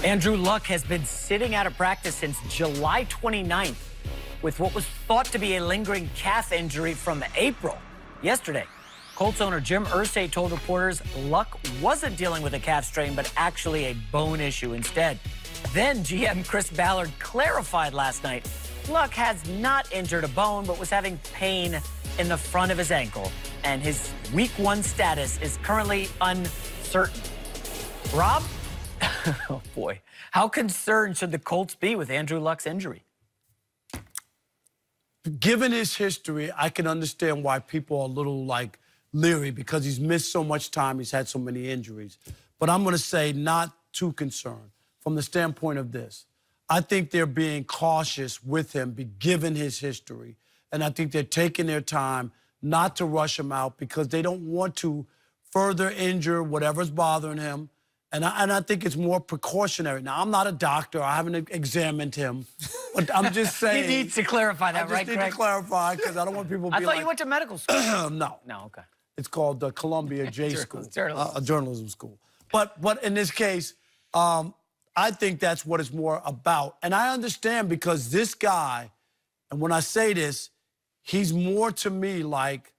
Andrew Luck has been sitting out of practice since July 29th with what was thought to be a lingering calf injury from April. Yesterday, Colts owner Jim Irsay told reporters Luck wasn't dealing with a calf strain, but actually a bone issue instead. Then GM Chris Ballard clarified last night Luck has not injured a bone, but was having pain in the front of his ankle, and his Week 1 status is currently uncertain. Rob? Oh, boy. How concerned should the Colts be with Andrew Luck's injury? Given his history, I can understand why people are a little, leery because he's missed so much time. He's had so many injuries. But I'm going to say not too concerned from the standpoint of this. I think they're being cautious with him, given his history. And I think they're taking their time not to rush him out because they don't want to further injure whatever's bothering him. And I think it's more precautionary. Now, I'm not a doctor. I haven't examined him. But I'm just saying. He needs to clarify that, right, Craig? I just need to clarify because I don't want people to be I thought you went to medical school. No. No, okay. It's called the Columbia J School. Journalism. A journalism school. But in this case, I think that's what it's more about. And I understand because this guy, and when I say this, he's more to me like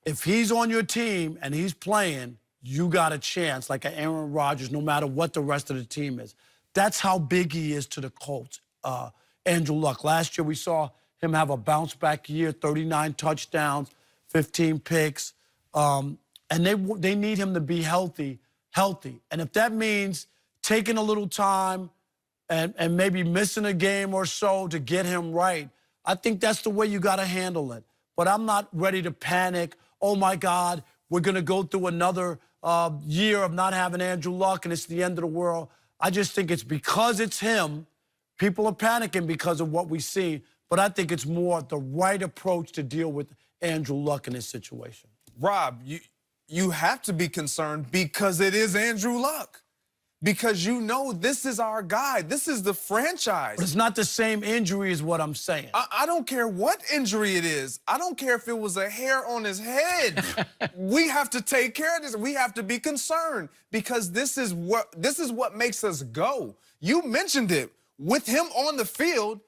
if he's on your team and he's playing, you got a chance, like an Aaron Rodgers, no matter what the rest of the team is. That's how big he is to the Colts, Andrew Luck. Last year, we saw him have a bounce-back year, 39 touchdowns, 15 picks. And they need him to be healthy. And if that means taking a little time and maybe missing a game or so to get him right, I think that's the way you got to handle it. But I'm not ready to panic. Oh, my God, we're going to go through another year of not having Andrew Luck, and it's the end of the world. I just think it's because it's him. People are panicking because of what we see, but I think it's more the right approach to deal with Andrew Luck in this situation. Rob, you have to be concerned because it is Andrew Luck. Because you know this is our guy. This is the franchise. But it's not the same injury is what I'm saying. I don't care what injury it is. I don't care if it was a hair on his head. We have to take care of this. We have to be concerned because this is what makes us go. You mentioned it. With him on the field,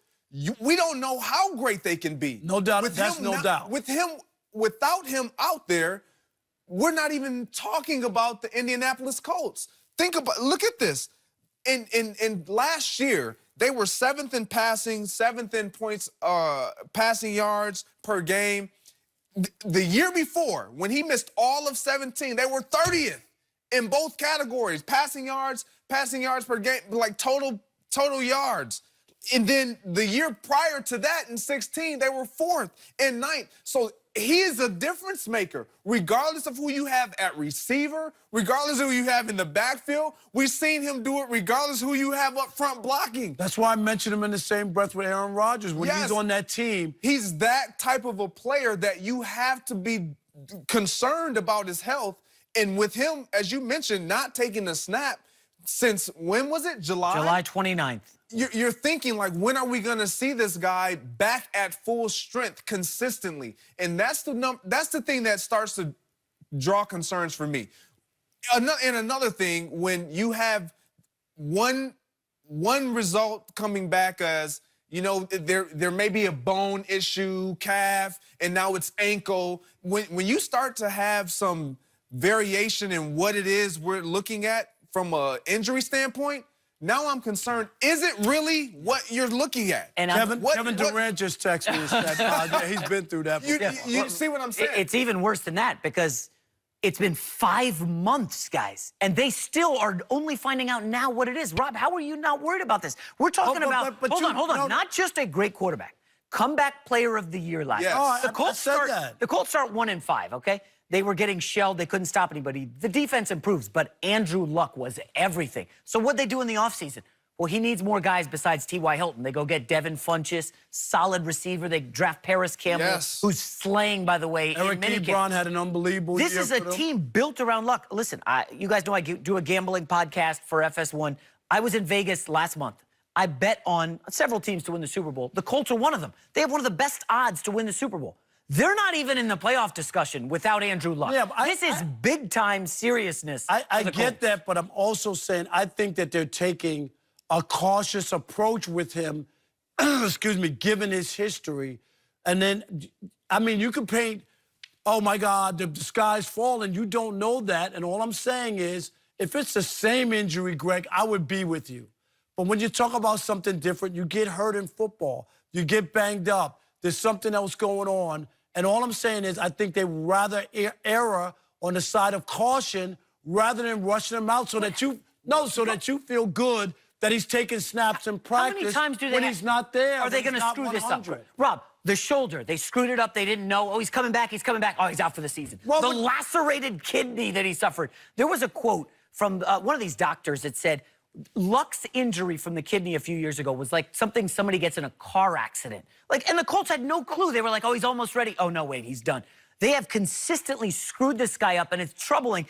we don't know how great they can be. No doubt. That's no doubt. Without him out there, we're not even talking about the Indianapolis Colts. Look at this. In last year, they were 7th in passing, 7th in points, passing yards per game. The year before, when he missed all of 17, they were 30th in both categories, passing yards per game, like total yards. And then the year prior to that, in 16, they were 4th and 9th. So he is a difference maker, regardless of who you have at receiver, regardless of who you have in the backfield. We've seen him do it regardless of who you have up front blocking. That's why I mentioned him in the same breath with Aaron Rodgers. When he's on that team, he's that type of a player that you have to be concerned about his health. And with him, as you mentioned, not taking a snap since, when was it, July? July 29th. You're thinking, like, when are we going to see this guy back at full strength consistently? And that's the thing that starts to draw concerns for me. And another thing, when you have one result coming back as, you know, there may be a bone issue, calf, and now it's ankle. When you start to have some variation in what it is we're looking at from an injury standpoint, now I'm concerned. Is it really what you're looking at? And Kevin Durant just texted me and said, yeah, he's been through that before. You see what I'm saying? It's even worse than that because it's been 5 months, guys, and they still are only finding out now what it is. Rob, how are you not worried about this? We're talking about, hold on, not just a great quarterback, comeback player of the year last year. Oh, the Colts start 1-5, okay? They were getting shelled. They couldn't stop anybody. The defense improves, but Andrew Luck was everything. So what'd they do in the offseason? Well, he needs more guys besides T.Y. Hilton. They go get Devin Funchess, solid receiver. They draft Paris Campbell, who's slaying, by the way. Eric Ebron had an unbelievable year. This is a team built around Luck. Listen, you guys know I do a gambling podcast for FS1. I was in Vegas last month. I bet on several teams to win the Super Bowl. The Colts are one of them. They have one of the best odds to win the Super Bowl. They're not even in the playoff discussion without Andrew Luck. Yeah, but this is big-time seriousness. I get that, but I'm also saying I think that they're taking a cautious approach with him, excuse me, given his history. And then, I mean, you can paint, oh, my God, the sky's falling. You don't know that. And all I'm saying is, if it's the same injury, Greg, I would be with you. But when you talk about something different, you get hurt in football. You get banged up. There's something else going on. And all I'm saying is I think they rather err on the side of caution rather than rushing him out so that you feel good that he's taking snaps in practice. How many times do they when he's not there? Are they going to screw this up? Rob, the shoulder, they screwed it up. They didn't know. Oh, he's coming back. He's coming back. Oh, he's out for the season. Well, the lacerated kidney that he suffered. There was a quote from one of these doctors that said, Luck's injury from the kidney a few years ago was like something somebody gets in a car accident. And the Colts had no clue. They were like, oh, he's almost ready. Oh, no, wait, he's done. They have consistently screwed this guy up, and it's troubling.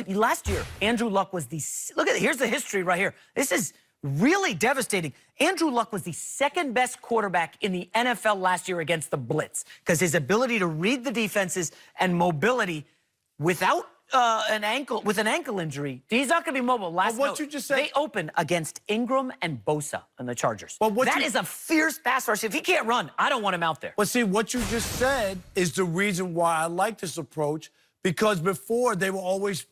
Last year, Andrew Luck was here's the history right here. This is really devastating. Andrew Luck was the second-best quarterback in the NFL last year against the blitz because his ability to read the defenses and mobility without an ankle injury, he's not going to be mobile. What you just said, they open against Ingram and Bosa and the Chargers. That is a fierce pass rush. If he can't run, I don't want him out there. But see, what you just said is the reason why I like this approach, because before they were always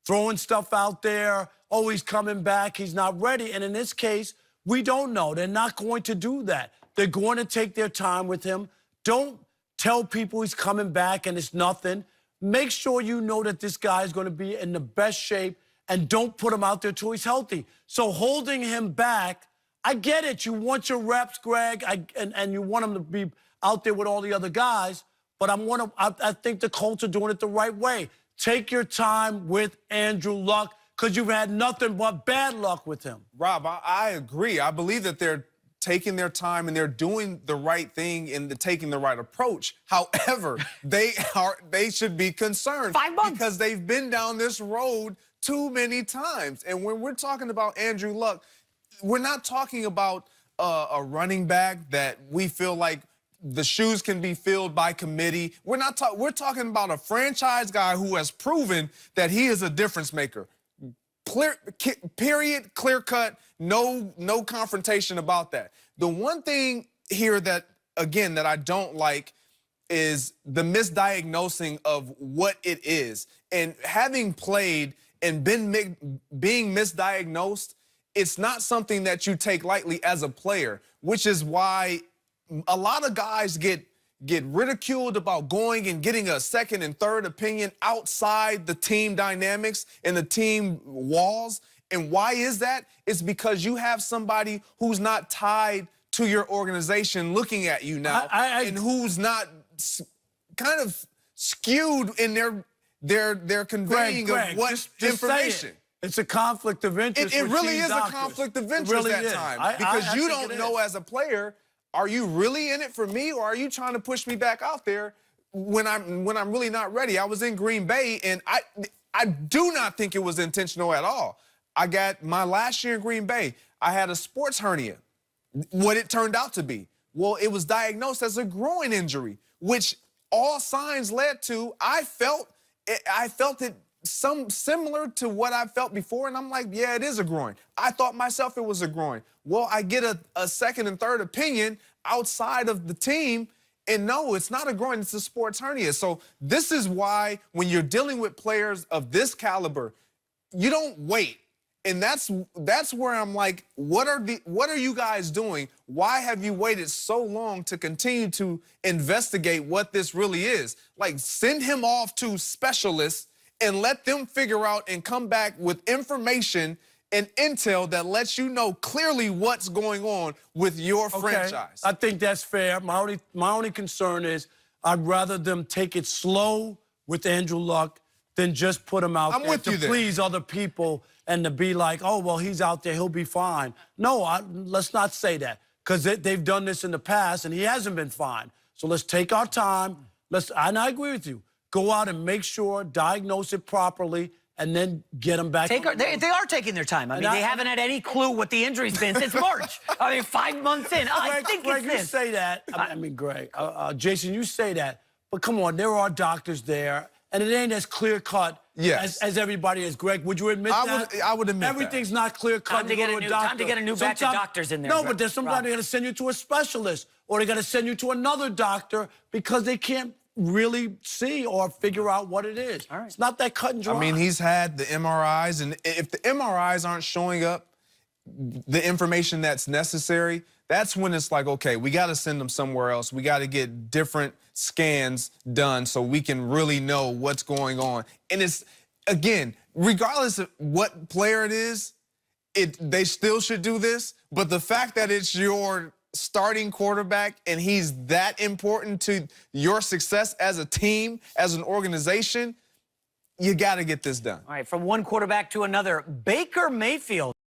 throwing stuff out there, always coming back, he's not ready. And in this case, we don't know. They're not going to do that. They're going to take their time with him. Don't tell people he's coming back and it's nothing. Make sure you know that this guy is going to be in the best shape, and don't put him out there till he's healthy. So holding him back, I get it. You want your reps, Greg, and you want him to be out there with all the other guys, but I think the Colts are doing it the right way. Take your time with Andrew Luck because you've had nothing but bad luck with him. Rob, I agree. I believe that they're taking their time and they're doing the right thing and taking the right approach. However, they should be concerned 5 months because they've been down this road too many times. And when we're talking about Andrew Luck, we're not talking about a running back that we feel like the shoes can be filled by committee. We're talking about a franchise guy who has proven that he is a difference maker. Period, clear cut, no confrontation about that. The one thing here that, again, that I don't like is the misdiagnosing of what it is. And having played and being misdiagnosed, it's not something that you take lightly as a player, which is why a lot of guys get ridiculed about going and getting a second and third opinion outside the team dynamics and the team walls. And why is that? It's because you have somebody who's not tied to your organization looking at you now and who's not kind of skewed in their conveying Greg, of what just information. It's a conflict of interest. It really is a conflict of interest at times because you don't know as a player, are you really in it for me, or are you trying to push me back out there when I'm really not ready? I was in Green Bay, and I do not think it was intentional at all. I got my last year in Green Bay, I had a sports hernia, what it turned out to be. Well, it was diagnosed as a groin injury, which all signs led to, I felt it similar to what I felt before, and I'm like, yeah, it is a groin. I thought myself it was a groin. Well, I get a second and third opinion outside of the team, and no, it's not a groin, it's a sports hernia. So this is why when you're dealing with players of this caliber, you don't wait. And that's where I'm like, what are you guys doing? Why have you waited so long to continue to investigate what this really is? Like, send him off to specialists and let them figure out and come back with information and intel that lets you know clearly what's going on with your franchise. I think that's fair. My only concern is I'd rather them take it slow with Andrew Luck than just put him out there to please other people and to be like, oh, well, he's out there, he'll be fine. No, let's not say that, because they've done this in the past and he hasn't been fine. So let's take our time. And I agree with you. Go out and make sure, diagnose it properly, and then get them back. They are taking their time. I mean, they haven't had any clue what the injury's been since March. I mean, 5 months in. I think Greg, it's you this. say that. I mean, Greg, Jason, you say that. But come on, there are doctors there, and it ain't as clear-cut as everybody is. Greg, would you admit that? I would admit everything's not clear-cut. Time to get a new batch of doctors in there. No, but there's sometimes they're going to send you to a specialist, or they're going to send you to another doctor because they can't really see or figure out what it is. All right. It's not that cut and dry. I mean, he's had the MRIs, and if the MRIs aren't showing up the information that's necessary, that's when it's like, okay, we got to send him somewhere else. We got to get different scans done so we can really know what's going on. And it's, again, regardless of what player it is, they still should do this. But the fact that it's your starting quarterback and he's that important to your success as a team, as an organization, you got to get this done. All right, from one quarterback to another, Baker Mayfield.